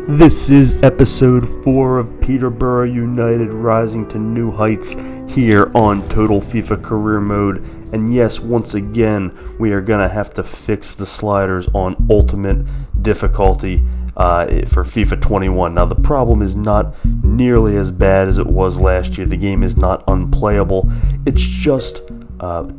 This is episode 4 of Peterborough United rising to new heights here on Total FIFA Career Mode. And yes, once again, we are going to have to fix the sliders on ultimate difficulty for FIFA 21. Now, the problem is not nearly as bad as it was last year. The game is not unplayable. It's just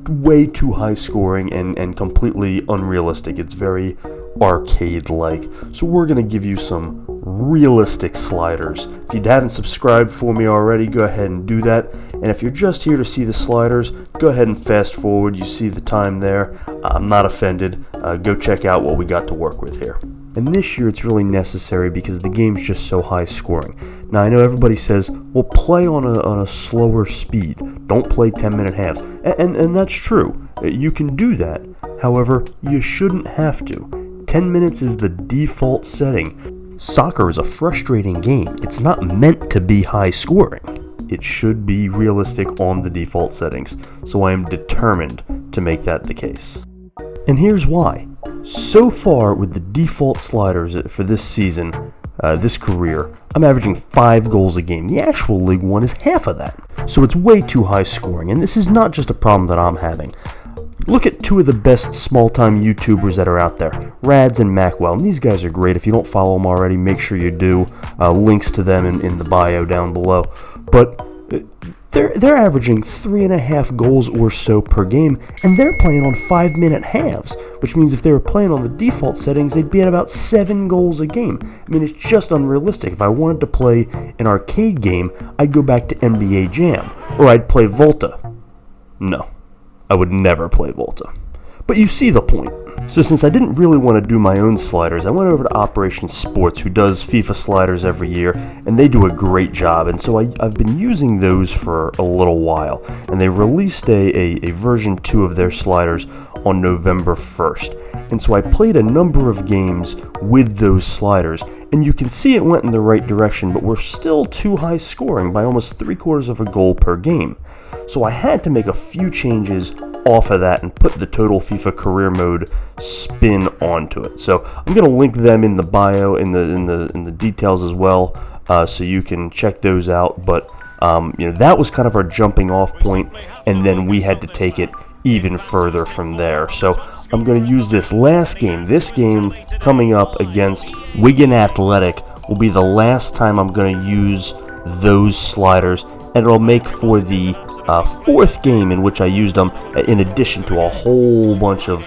way too high scoring and completely unrealistic. It's very arcade-like. So we're going to give you some realistic sliders. If you hadn't subscribed for me already, go ahead and do that. And if you're just here to see the sliders, go ahead and fast forward. You see the time there. I'm not offended. Go check out what we got to work with here. And this year it's really necessary because the game's just so high scoring. Now I know everybody says, well, play on a slower speed. Don't play 10-minute halves. And that's true. You can do that. However, you shouldn't have to. 10 minutes is the default setting. Soccer is a frustrating game. It's not meant to be high scoring. It should be realistic on the default settings. So I am determined to make that the case. And here's why. So far with the default sliders for this season, this career, I'm averaging 5 goals a game. The actual League One is half of that. So it's way too high scoring, and this is not just a problem that I'm having. Look at two of the best small-time YouTubers that are out there, Rads and Macwell, and these guys are great. If you don't follow them already, make sure you do. Links to them in the bio down below. But they're averaging 3.5 goals or so per game, and they're playing on 5-minute halves, which means if they were playing on the default settings, they'd be at about 7 goals a game. I mean, it's just unrealistic. If I wanted to play an arcade game, I'd go back to NBA Jam, or I'd play Volta. No, I would never play Volta. But you see the point. So since I didn't really want to do my own sliders, I went over to Operation Sports, who does FIFA sliders every year, and they do a great job. And so I've been using those for a little while. And they released a version 2 of their sliders on November 1st. And so I played a number of games with those sliders, and you can see it went in the right direction, but we're still too high scoring by almost 3/4 of a goal per game. So I had to make a few changes off of that and put the Total FIFA Career Mode spin onto it. So I'm going to link them in the bio, in the details as well, so you can check those out. But that was kind of our jumping off point, and then we had to take it even further from there. So I'm going to use this last game. This game coming up against Wigan Athletic will be the last time I'm going to use those sliders, and it'll make for the 4th game in which I used them, in addition to a whole bunch of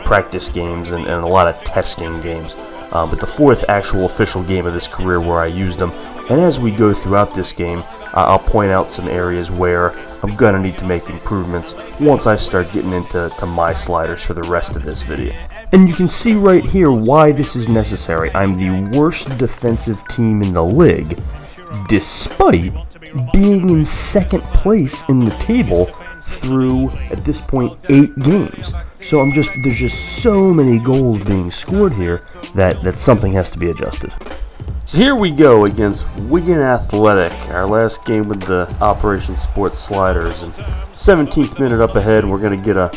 practice games and a lot of testing games. But the 4th actual official game of this career where I used them. And as we go throughout this game, I'll point out some areas where I'm going to need to make improvements once I start getting into my sliders for the rest of this video. And you can see right here why this is necessary. I'm the worst defensive team in the league, despite being in 2nd place in the table through, at this point, 8 games. So there's just so many goals being scored here that something has to be adjusted. So here we go against Wigan Athletic, our last game with the Operation Sports sliders. And 17th minute up ahead, we're going to get a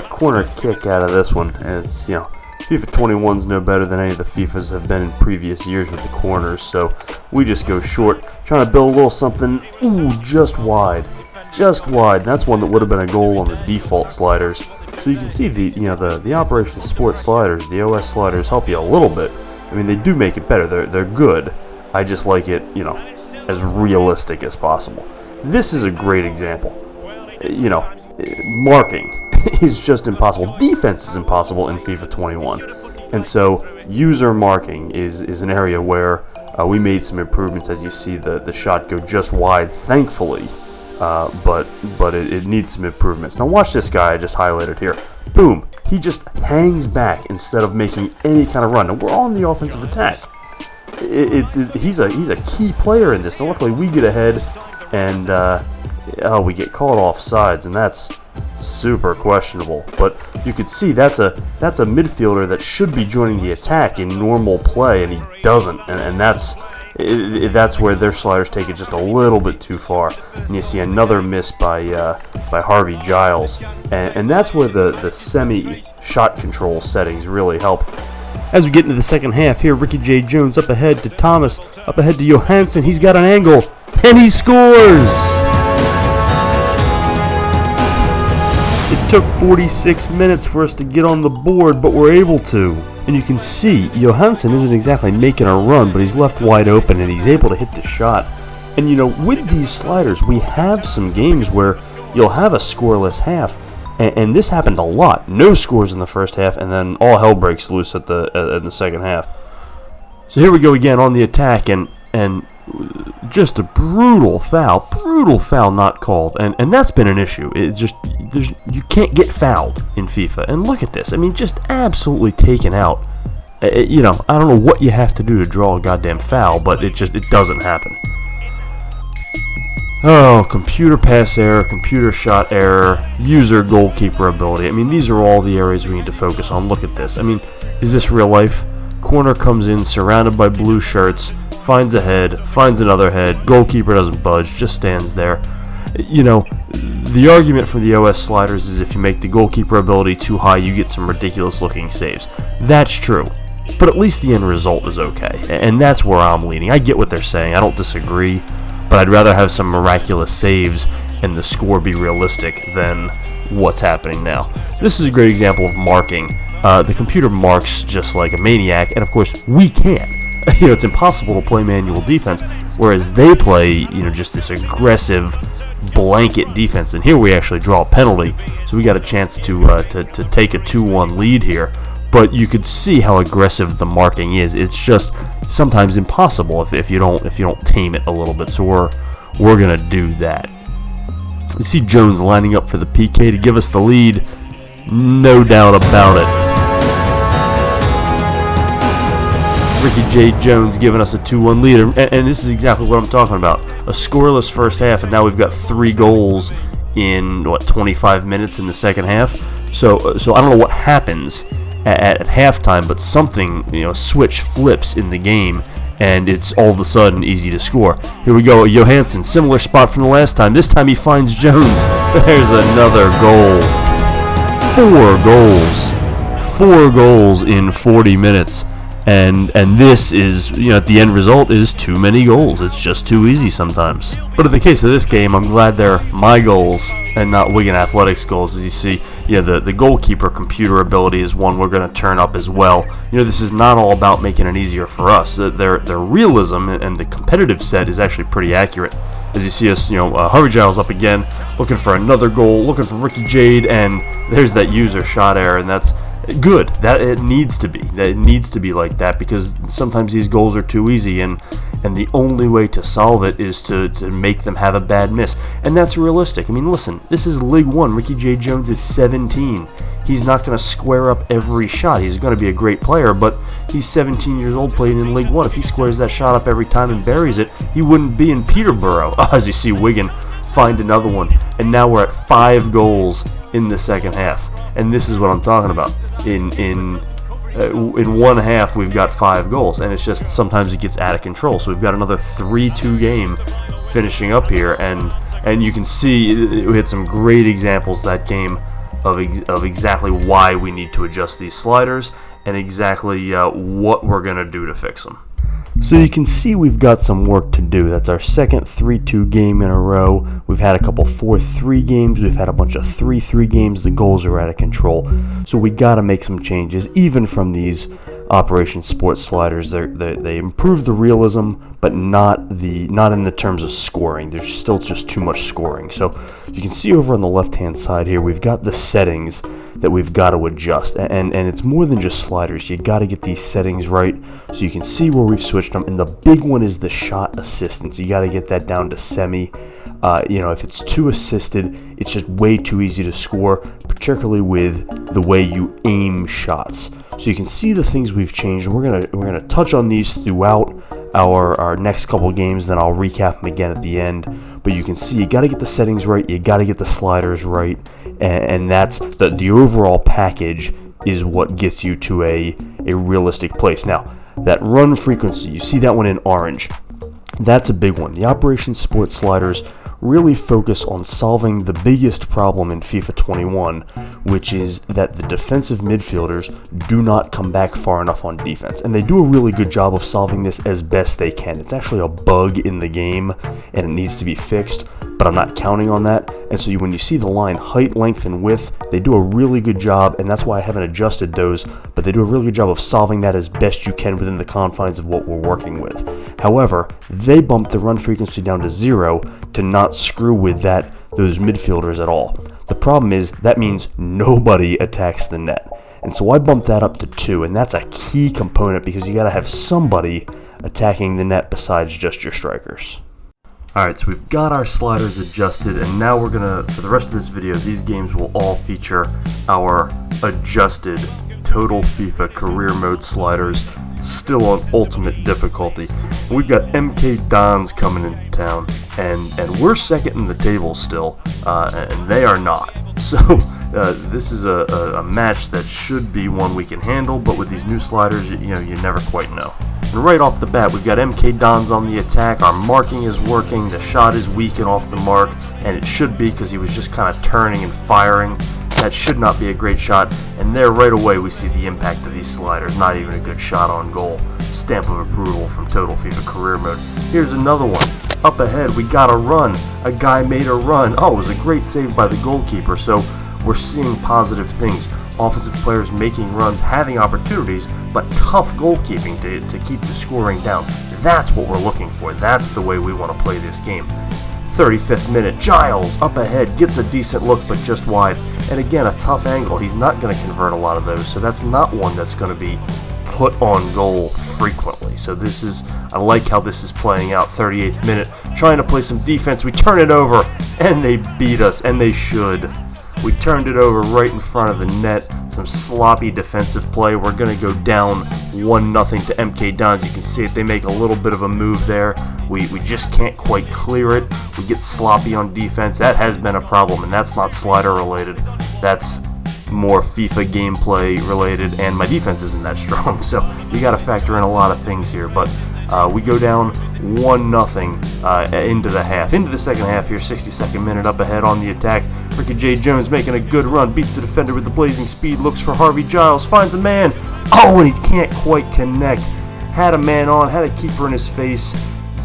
corner kick out of this one. And it's, FIFA 21's no better than any of the FIFAs have been in previous years with the corners, so we just go short, trying to build a little something. Ooh, just wide. That's one that would have been a goal on the default sliders. So you can see the Operation Sports sliders, the OS sliders, help you a little bit. I mean, they do make it better. They're good. I just like it, as realistic as possible. This is a great example. Marking is just impossible. Defense is impossible in FIFA 21. And so user marking is an area where we made some improvements. As you see the shot go just wide, thankfully, but it needs some improvements. Now watch this guy I just highlighted here. Boom. He just hangs back instead of making any kind of run. And we're on the offensive attack. He's a key player in this. Now luckily we get ahead and we get caught off sides, and that's super questionable. But you could see that's a midfielder that should be joining the attack in normal play, and he doesn't. And that's where their sliders take it just a little bit too far. And you see another miss by Harvey Giles, and that's where the semi shot control settings really help. As we get into the second half, here Ricky J. Jones up ahead to Thomas, up ahead to Johansson. He's got an angle, and he scores! It took 46 minutes for us to get on the board, but we're able to. And you can see, Johansson isn't exactly making a run, but he's left wide open, and he's able to hit the shot. And you know, with these sliders, we have some games where you'll have a scoreless half, and this happened a lot. No scores in the first half, and then all hell breaks loose in the second half. So here we go again on the attack, and just a brutal foul not called, and that's been an issue. It's just you can't get fouled in FIFA, and look at this. I mean, just absolutely taken out. You know, I don't know what you have to do to draw a goddamn foul, but it doesn't happen. Oh, computer pass error, computer shot error, user goalkeeper ability. I mean, these are all the areas we need to focus on. Look at this. I mean, is this real life? Corner comes in, surrounded by blue shirts, finds a head, finds another head, goalkeeper doesn't budge, just stands there. You know, the argument for the OS sliders is if you make the goalkeeper ability too high, you get some ridiculous looking saves. That's true, but at least the end result is okay, and that's where I'm leaning. I get what they're saying, I don't disagree, but I'd rather have some miraculous saves and the score be realistic than what's happening now. This is a great example of marking. The computer marks just like a maniac, and of course we can't. You know, it's impossible to play manual defense, whereas they play, you know, just this aggressive blanket defense. And here we actually draw a penalty, so we got a chance to take a 2-1 lead here. But you could see how aggressive the marking is. It's just sometimes impossible if you don't tame it a little bit. So we're gonna do that. You see Jones lining up for the PK to give us the lead. No doubt about it. Ricky J. Jones giving us a 2-1 lead, and this is exactly what I'm talking about. A scoreless first half, and now we've got 3 goals in 25 minutes in the second half. So I don't know what happens at halftime, but something, you know, switch flips in the game, and it's all of a sudden easy to score. Here we go, Johansson, similar spot from the last time. This time he finds Jones. There's another goal. 4 goals in 40 minutes. And this is, you know, the end result is too many goals. It's just too easy sometimes. But in the case of this game, I'm glad they're my goals and not Wigan Athletic's goals. As you see, you know, the goalkeeper computer ability is one we're going to turn up as well. You know, this is not all about making it easier for us. Their realism and the competitive set is actually pretty accurate. As you see us, you know, Harvey Giles up again, looking for another goal, looking for Ricky Jade, and there's that user shot error, and that's good. That it needs to be. That it needs to be like that, because sometimes these goals are too easy, and the only way to solve it is to make them have a bad miss, and that's realistic. I mean, listen, this is League One. Ricky J. Jones is 17. He's not going to square up every shot. He's going to be a great player, but he's 17 years old playing in League One. If he squares that shot up every time and buries it, he wouldn't be in Peterborough. As you see, Wigan find another one, and now we're at 5 goals in the second half, and this is what I'm talking about. In one half, we've got 5 goals, and it's just sometimes it gets out of control. So we've got another 3-2 game finishing up here, and you can see we had some great examples that game of exactly why we need to adjust these sliders and exactly what we're going to do to fix them. So you can see we've got some work to do. That's our second 3-2 game in a row. We've had a couple 4-3 games. We've had a bunch of 3-3 games. The goals are out of control. So we got to make some changes, even from these Operation Sports sliders. They improve the realism, but not in the terms of scoring. There's still just too much scoring. So you can see over on the left-hand side here, we've got the settings that we've got to adjust, and it's more than just sliders. You got to get these settings right so you can see where we've switched them. And the big one is the shot assistance. You got to get that down to semi. You know, if it's too assisted, it's just way too easy to score, particularly with the way you aim shots. So you can see the things we've changed, and we're gonna touch on these throughout our next couple games. Then I'll recap them again at the end. But you can see you got to get the settings right, you got to get the sliders right, and that's the overall package is what gets you to a realistic place. Now, that run frequency, you see that one in orange. That's a big one. The Operation Sports sliders really focus on solving the biggest problem in FIFA 21, which is that the defensive midfielders do not come back far enough on defense. And they do a really good job of solving this as best they can. It's actually a bug in the game, and it needs to be fixed, but I'm not counting on that. And so when you see the line height, length, and width, they do a really good job, and that's why I haven't adjusted those, but they do a really good job of solving that as best you can within the confines of what we're working with. However, they bumped the run frequency down to 0 to not screw with those midfielders at all. The problem is that means nobody attacks the net. And so I bumped that up to 2, and that's a key component because you got to have somebody attacking the net besides just your strikers. Alright, so we've got our sliders adjusted, and now we're gonna, for the rest of this video, these games will all feature our adjusted Total FIFA Career Mode sliders, still on Ultimate difficulty. And we've got MK Dons coming into town, and we're second in the table still, and they are not. So this is a match that should be one we can handle, but with these new sliders, you never quite know. And right off the bat, we've got MK Dons on the attack. Our marking is working. The shot is weak and off the mark, and it should be because he was just kind of turning and firing. That should not be a great shot. And there right away we see the impact of these sliders. Not even a good shot on goal. Stamp of approval from Total FIFA Career Mode. Here's another one. Up ahead, we got a run. A guy made a run. Oh, it was a great save by the goalkeeper. So we're seeing positive things. Offensive players making runs, having opportunities, but tough goalkeeping to keep the scoring down. That's what we're looking for. That's the way we want to play this game. 35th minute, Giles up ahead, gets a decent look, but just wide. And again, a tough angle. He's not going to convert a lot of those, so that's not one that's going to be put on goal frequently. So I like how this is playing out. 38th minute, trying to play some defense. We turn it over, and they beat us, and they should. We turned it over right in front of the net. Some sloppy defensive play. We're going to go down 1-0 to MK Dons. You can see it. They make a little bit of a move there. We just can't quite clear it. We get sloppy on defense. That has been a problem, and that's not slider related. That's more FIFA gameplay related, and my defense isn't that strong. So you got to factor in a lot of things here. But we go down 1-0 into the half. Into the second half here, 62nd minute, up ahead on the attack. Ricky J. Jones making a good run, beats the defender with the blazing speed, looks for Harvey Giles, finds a man. Oh, and he can't quite connect. Had a man on, had a keeper in his face,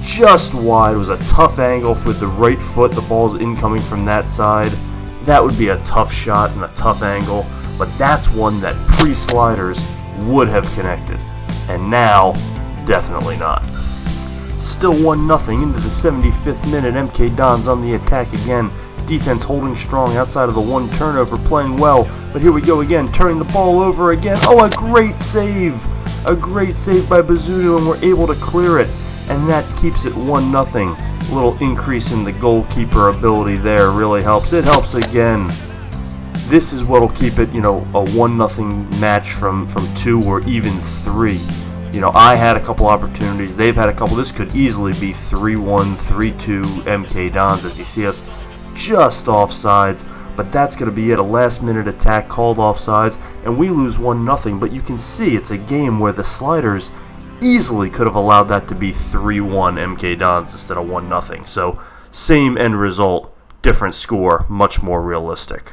just wide. It was a tough angle with the right foot. The ball's incoming from that side. That would be a tough shot and a tough angle, but that's one that pre-sliders would have connected. And now, definitely not. Still 1-0 into the 75th minute. MK Dons on the attack again. Defense holding strong outside of the one turnover, playing well. But here we go again, turning the ball over again. Oh, a great save! A great save by Bazunu, and we're able to clear it. And that keeps it 1-0. A little increase in the goalkeeper ability there really helps. It helps again. This is what will keep it, a 1-0 match from 2 or even 3. I had a couple opportunities. They've had a couple. This could easily be 3-1, 3-2 MK Dons as you see us just offsides. But that's going to be it. A last-minute attack called offsides, and we lose 1-0. But you can see it's a game where the sliders easily could have allowed that to be 3-1 MK Dons instead of 1-0. So same end result, different score, much more realistic.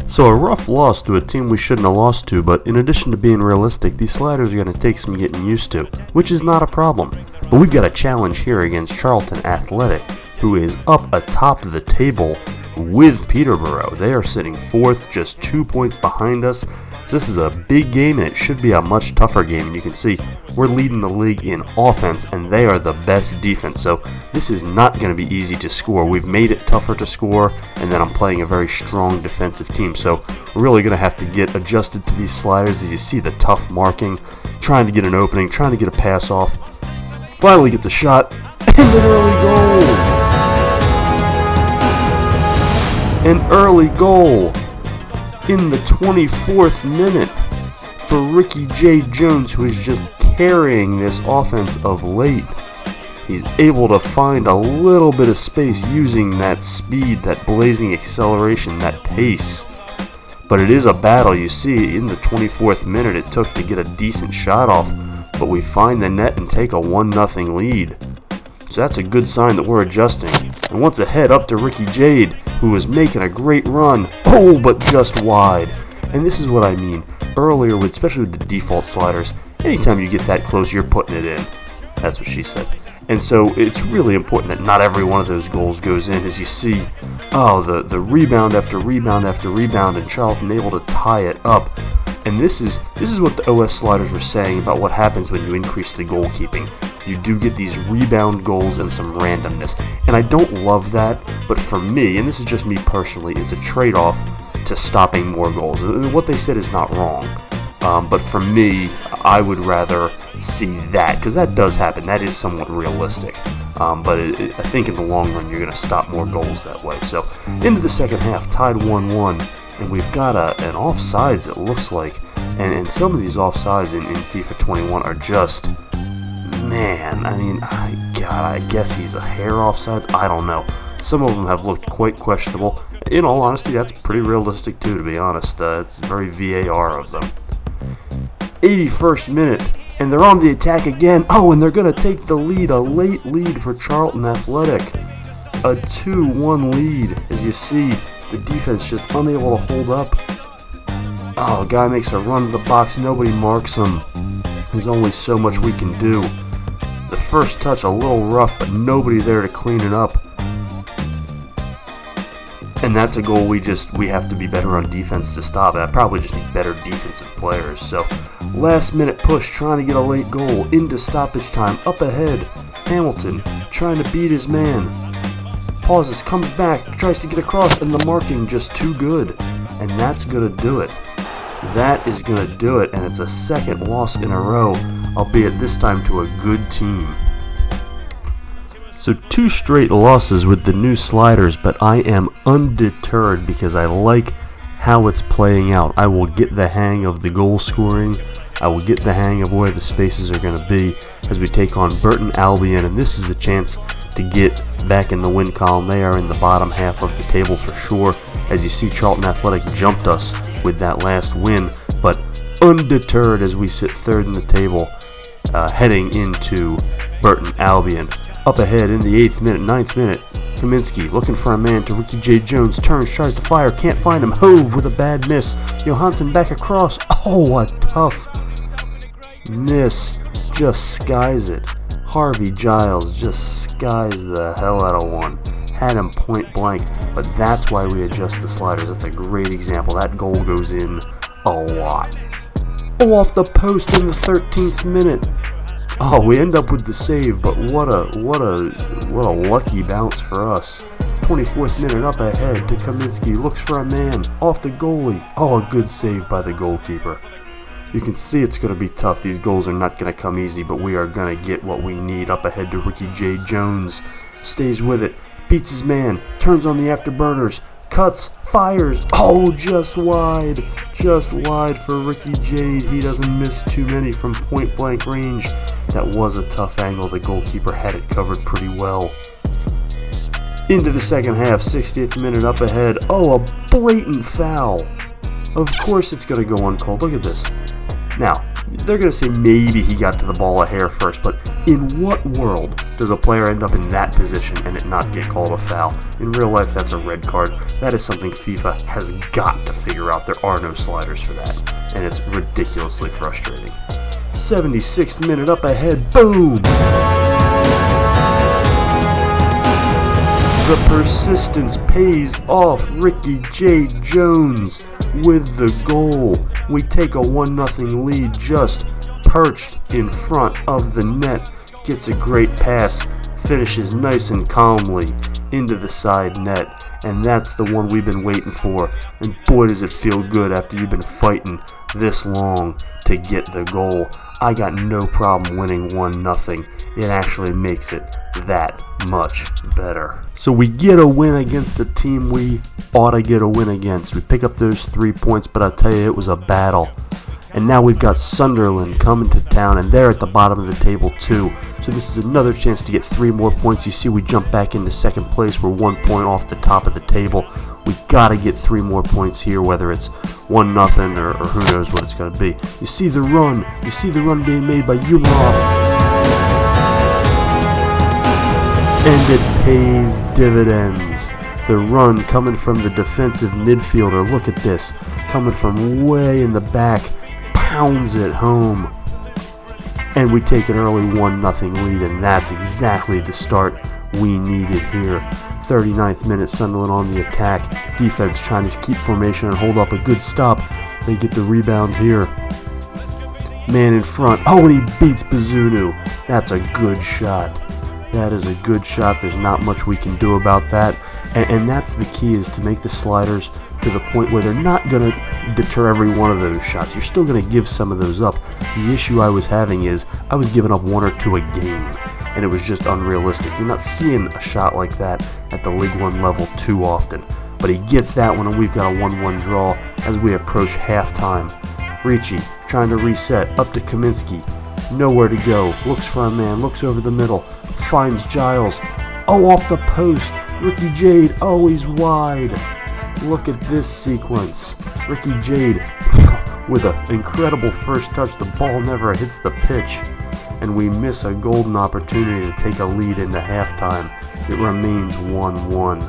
So a rough loss to a team we shouldn't have lost to, but in addition to being realistic, these sliders are going to take some getting used to, which is not a problem. But we've got a challenge here against Charlton Athletic, who is up atop the table with Peterborough. They are sitting 4th, just 2 points behind us. So this is a big game, and it should be a much tougher game. And you can see we're leading the league in offense, and they are the best defense. So this is not going to be easy to score. We've made it tougher to score, and then I'm playing a very strong defensive team. So we're really going to have to get adjusted to these sliders. As you see the tough marking, trying to get an opening, trying to get a pass off. Finally gets a shot, and an early goal. An early goal in the 24th minute for Ricky J. Jones, who is just carrying this offense of late. He's able to find a little bit of space using that speed, that blazing acceleration, that pace. But it is a battle. You see in the 24th minute it took to get a decent shot off, but we find the net and take a 1-0 lead. So that's a good sign that we're adjusting. And once ahead up to Ricky Jade, who was making a great run. Oh, but just wide. And this is what I mean. Earlier, especially with the default sliders, anytime you get that close, you're putting it in. That's what she said. And so it's really important that not every one of those goals goes in. As you see, the rebound after rebound after rebound, and Charlton able to tie it up. And this is what the OS sliders were saying about what happens when you increase the goalkeeping. You do get these rebound goals and some randomness. And I don't love that, but for me, and this is just me personally, it's a trade-off to stopping more goals. What they said is not wrong. But for me, I would rather see that, because that does happen. That is somewhat realistic. But I think in the long run, you're going to stop more goals that way. So into the second half, tied 1-1. And we've got an offsides, it looks like. And some of these offsides in FIFA 21 are just... Man, I mean, I guess he's a hair offsides. I don't know. Some of them have looked quite questionable. In all honesty, that's pretty realistic too, to be honest. It's very VAR of them. 81st minute, and they're on the attack again. Oh, and they're going to take the lead, a late lead for Charlton Athletic. A 2-1 lead. As you see, the defense just unable to hold up. Oh, guy makes a run to the box. Nobody marks him. There's only so much we can do. The first touch a little rough, but nobody there to clean it up. And that's a goal we have to be better on defense to stop. And I probably just need better defensive players. So, last minute push, trying to get a late goal into stoppage time. Up ahead, Hamilton trying to beat his man. Pauses, comes back, tries to get across, and the marking just too good. And that's going to do it. That is going to do it, and it's a second loss in a row, albeit this time to a good team. So 2 straight losses with the new sliders, but I am undeterred because I like how it's playing out. I will get the hang of the goal scoring. I will get the hang of where the spaces are going to be as we take on Burton Albion, and this is a chance to get back in the win column. They are in the bottom half of the table for sure. As you see, Charlton Athletic jumped us with that last win, but undeterred as we sit third in the table, heading into Burton Albion. Up ahead in the 8th minute, 9th minute, Kaminsky looking for a man to Ricky J. Jones, turns, tries to fire, can't find him, Hove with a bad miss, Johansson back across, oh, a tough miss, just skies it. Harvey Giles just skies the hell out of one. Had him point blank, but that's why we adjust the sliders. That's a great example. That goal goes in a lot. Oh, off the post in the 13th minute. Oh, we end up with the save, but what a lucky bounce for us. 24th minute, up ahead to Kaminsky, looks for a man, off the goalie. Oh, a good save by the goalkeeper. You can see it's going to be tough. These goals are not going to come easy, but we are going to get what we need. Up ahead to Ricky J. Jones. Stays with it. Beats his man. Turns on the afterburners. Cuts. Fires. Oh, just wide. Just wide for Ricky Jade. He doesn't miss too many from point blank range. That was a tough angle. The goalkeeper had it covered pretty well. Into the second half. 60th minute, up ahead. Oh, a blatant foul. Of course it's going to go uncalled. Look at this. Now, they're going to say maybe he got to the ball a hair first, but in what world does a player end up in that position and it not get called a foul? In real life, that's a red card. That is something FIFA has got to figure out. There are no sliders for that, and it's ridiculously frustrating. 76th minute, up ahead, boom! The persistence pays off. Ricky J. Jones with the goal. We take a 1-0 lead, just perched in front of the net. Gets a great pass, finishes nice and calmly into the side net. And that's the one we've been waiting for. And boy, does it feel good after you've been fighting this long to get the goal. I got no problem winning 1-0. It actually makes it that much better. So we get a win against the team we ought to get a win against. We pick up those 3 points, but I'll tell you, it was a battle. And now we've got Sunderland coming to town, and they're at the bottom of the table too. So this is another chance to get 3 more points. You see, we jump back into second place. We're 1 point off the top of the table. We got to get 3 more points here, whether it's 1-0 or who knows what it's going to be. You see the run. You see the run being made by Umarov. And it pays dividends. The run coming from the defensive midfielder, look at this, coming from way in the back, pounds it home. And we take an early 1-0 lead, and that's exactly the start we needed here. 39th minute, Sunderland on the attack. Defense trying to keep formation and hold up a good stop. They get the rebound here. Man in front. Oh, and he beats Bazunu. That's a good shot. That is a good shot. There's not much we can do about that. And that's the key, is to make the sliders to the point where they're not going to deter every one of those shots. You're still going to give some of those up. The issue I was having is I was giving up 1 or 2 a game, and it was just unrealistic. You're not seeing a shot like that at the League One level too often. But he gets that one, and we've got a 1-1 draw as we approach halftime. Ricci trying to reset, up to Kaminsky. Nowhere to go. Looks for a man, looks over the middle, finds Giles. Oh, off the post. Ricky Jade, oh, he's wide. Look at this sequence. Ricky Jade with an incredible first touch. The ball never hits the pitch, and we miss a golden opportunity to take a lead into halftime. It remains 1-1.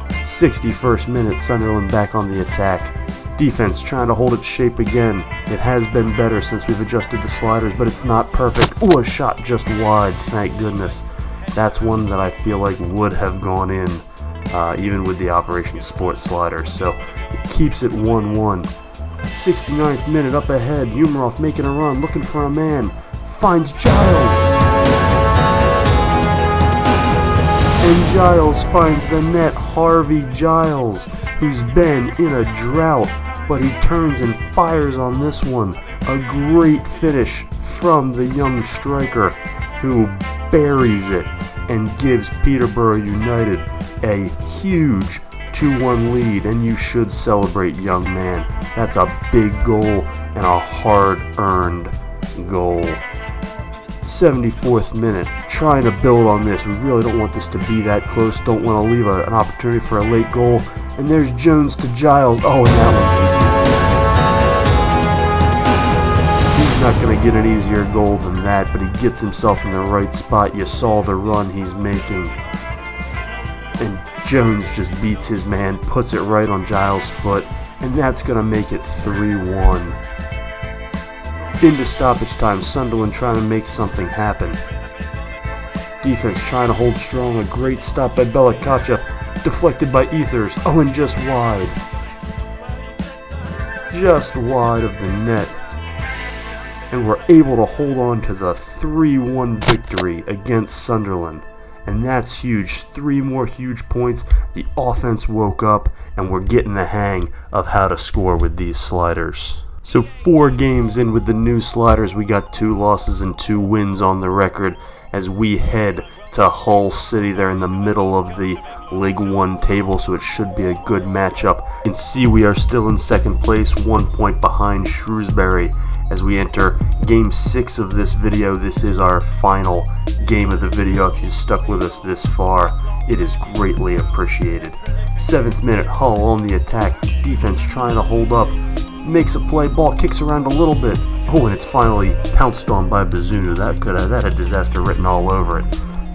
61st minute, Sunderland back on the attack. Defense trying to hold its shape again. It has been better since we've adjusted the sliders, but it's not perfect. Ooh, a shot just wide, thank goodness. That's one that I feel like would have gone in, even with the Operation Sport slider. So it keeps it 1-1. 69th minute, up ahead. Umarov making a run, looking for a man. Finds Giles. And Giles finds the net. Harvey Giles, who's been in a drought, but he turns and fires on this one. A great finish from the young striker, who buries it and gives Peterborough United a huge 2-1 lead, and you should celebrate, young man. That's a big goal and a hard-earned goal. 74th minute, trying to build on this. We really don't want this to be that close, don't want to leave an opportunity for a late goal. And there's Jones to Giles. Oh, and that one's easy. He's not going to get an easier goal than that, but he gets himself in the right spot. You saw the run he's making. And Jones just beats his man, puts it right on Giles' foot, and that's going to make it 3-1. Into stoppage time, Sunderland trying to make something happen. Defense trying to hold strong. A great stop by Belakacha, deflected by Ethers. Oh, and just wide. Just wide of the net. And we're able to hold on to the 3-1 victory against Sunderland. And that's huge. 3 more huge points. The offense woke up, and we're getting the hang of how to score with these sliders. So 4 games in with the new sliders, we got 2 losses and 2 wins on the record as we head to Hull City. They're in the middle of the League One table, so it should be a good matchup. You can see we are still in second place, 1 point behind Shrewsbury. As we enter Game 6 of this video, this is our final game of the video. If you stuck with us this far, it is greatly appreciated. 7th minute, Hull on the attack. Defense trying to hold up. Makes a play, ball kicks around a little bit. Oh, and it's finally pounced on by Bazunu. That had disaster written all over it.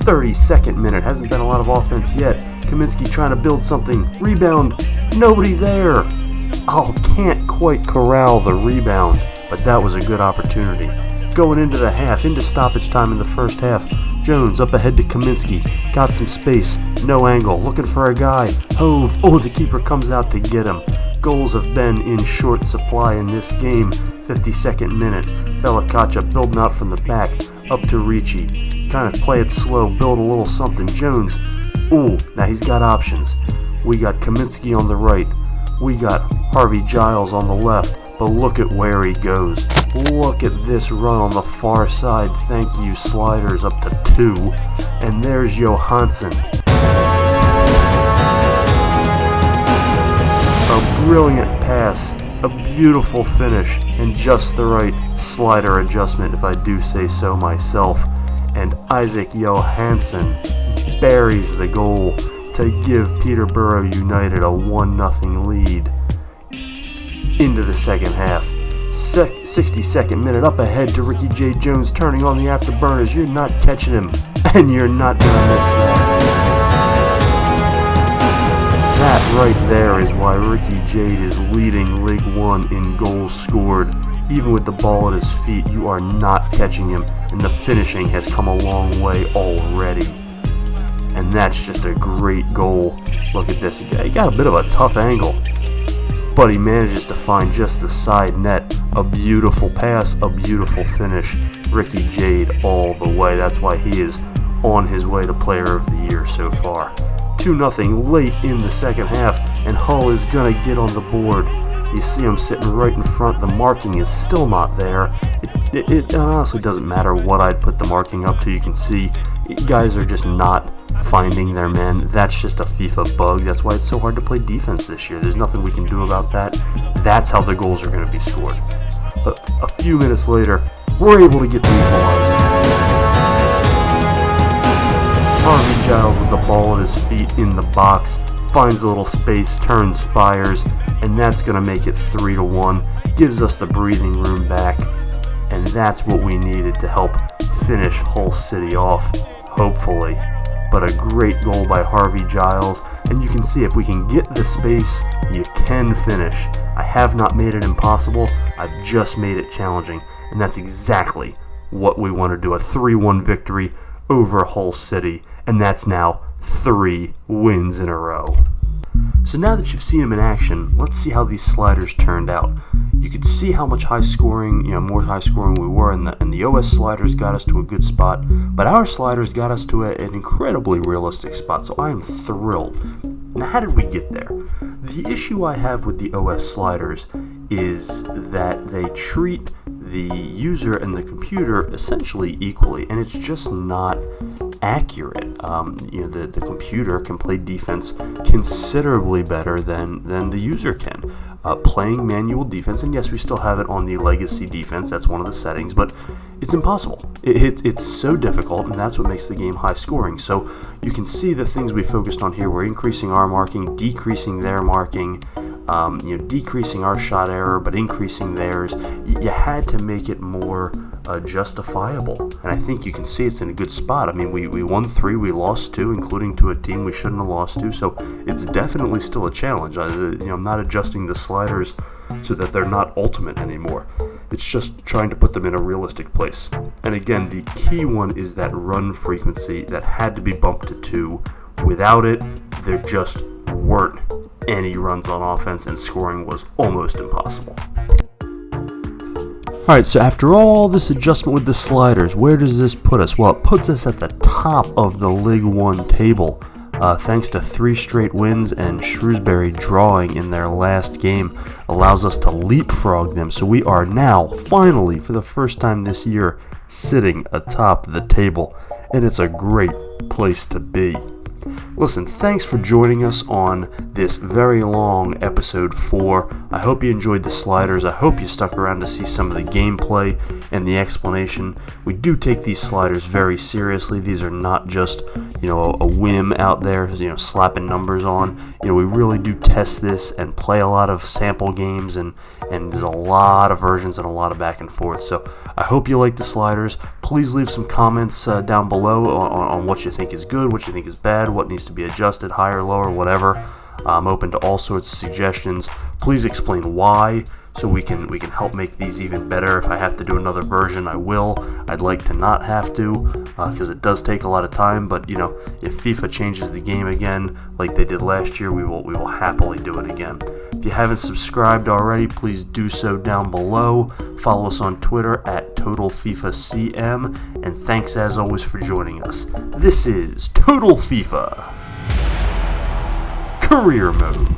32nd minute, hasn't been a lot of offense yet. Kaminsky trying to build something. Rebound, nobody there. Oh, can't quite corral the rebound, but that was a good opportunity. Going into the half, into stoppage time in the first half. Jones up ahead to Kaminsky. Got some space, no angle, looking for a guy. Hove, oh, the keeper comes out to get him. Goals have been in short supply in this game. 52nd minute. Belakacha building out from the back. Up to Ricci. Kind of play it slow, build a little something. Jones. Ooh, now he's got options. We got Kaminsky on the right. We got Harvey Giles on the left. But look at where he goes. Look at this run on the far side. Thank you, sliders, up to 2. And there's Johansson. A brilliant pass, a beautiful finish, and just the right slider adjustment, if I do say so myself. And Isaac Johansson buries the goal to give Peterborough United a 1-0 lead. Into the second half. 62nd minute, up ahead to Ricky J. Jones, turning on the afterburners. You're not catching him. And you're not going to miss that. That right there is why Ricky Jade is leading League One in goals scored. Even with the ball at his feet, you are not catching him, and the finishing has come a long way already. And that's just a great goal. Look at this, he got a bit of a tough angle, but he manages to find just the side net. A beautiful pass, a beautiful finish. Ricky Jade all the way. That's why he is on his way to Player of the Year so far. 2-0 late in the second half, and Hull is going to get on the board. You see him sitting right in front. The marking is still not there. It honestly doesn't matter what I'd put the marking up to. You can see guys are just not finding their men. That's just a FIFA bug. That's why it's so hard to play defense this year. There's nothing we can do about that. That's how the goals are going to be scored. But a few minutes later, we're able to get the equalizer. Harvey Giles with the ball at his feet in the box, finds a little space, turns, fires, and that's going to make it 3-1. Gives us the breathing room back, and that's what we needed to help finish Hull City off, hopefully. But a great goal by Harvey Giles, and you can see if we can get the space, you can finish. I have not made it impossible, I've just made it challenging, and that's exactly what we want to do. A 3-1 victory over Hull City, and that's now 3 wins in a row. So now that you've seen him in action, let's see how these sliders turned out. You could see how much high scoring, more high scoring we were, and the OS sliders got us to a good spot, but our sliders got us to an incredibly realistic spot, so I am thrilled. Now, how did we get there? The issue I have with the OS sliders is that they treat the user and the computer essentially equally, and it's just not accurate. The computer can play defense considerably better than the user can. Playing manual defense, and yes, we still have it on the legacy defense, that's one of the settings, but it's impossible. It's so difficult, and that's what makes the game high scoring. So you can see the things we focused on here. We're increasing our marking, decreasing their marking, decreasing our shot error, but increasing theirs. You had to make it more justifiable, and I think you can see it's in a good spot. I mean, we won 3, we lost 2, including to a team we shouldn't have lost to, so it's definitely still a challenge. I'm not adjusting the sliders so that they're not ultimate anymore. It's just trying to put them in a realistic place. And again, the key one is that run frequency that had to be bumped to 2. Without it, there just weren't any runs on offense, and scoring was almost impossible. Alright, so after all this adjustment with the sliders, where does this put us? Well, it puts us at the top of the League One table, thanks to 3 straight wins, and Shrewsbury drawing in their last game allows us to leapfrog them. So we are now, finally, for the first time this year, sitting atop the table, and it's a great place to be. Listen, thanks for joining us on this very long episode 4. I hope you enjoyed the sliders. I hope you stuck around to see some of the gameplay and the explanation. We do take these sliders very seriously. These are not just, a whim out there, slapping numbers on. We really do test this and play a lot of sample games, and there's a lot of versions and a lot of back and forth. So I hope you like the sliders. Please leave some comments down below on what you think is good, what you think is bad, what needs to be adjusted, higher, lower, whatever. I'm open to all sorts of suggestions. Please explain why, so we can help make these even better. If I have to do another version, I will. I'd like to not have to, because it does take a lot of time. But if FIFA changes the game again, like they did last year, we will happily do it again. If you haven't subscribed already, please do so down below. Follow us on Twitter at TotalFIFACM, and thanks as always for joining us. This is Total FIFA Career Mode.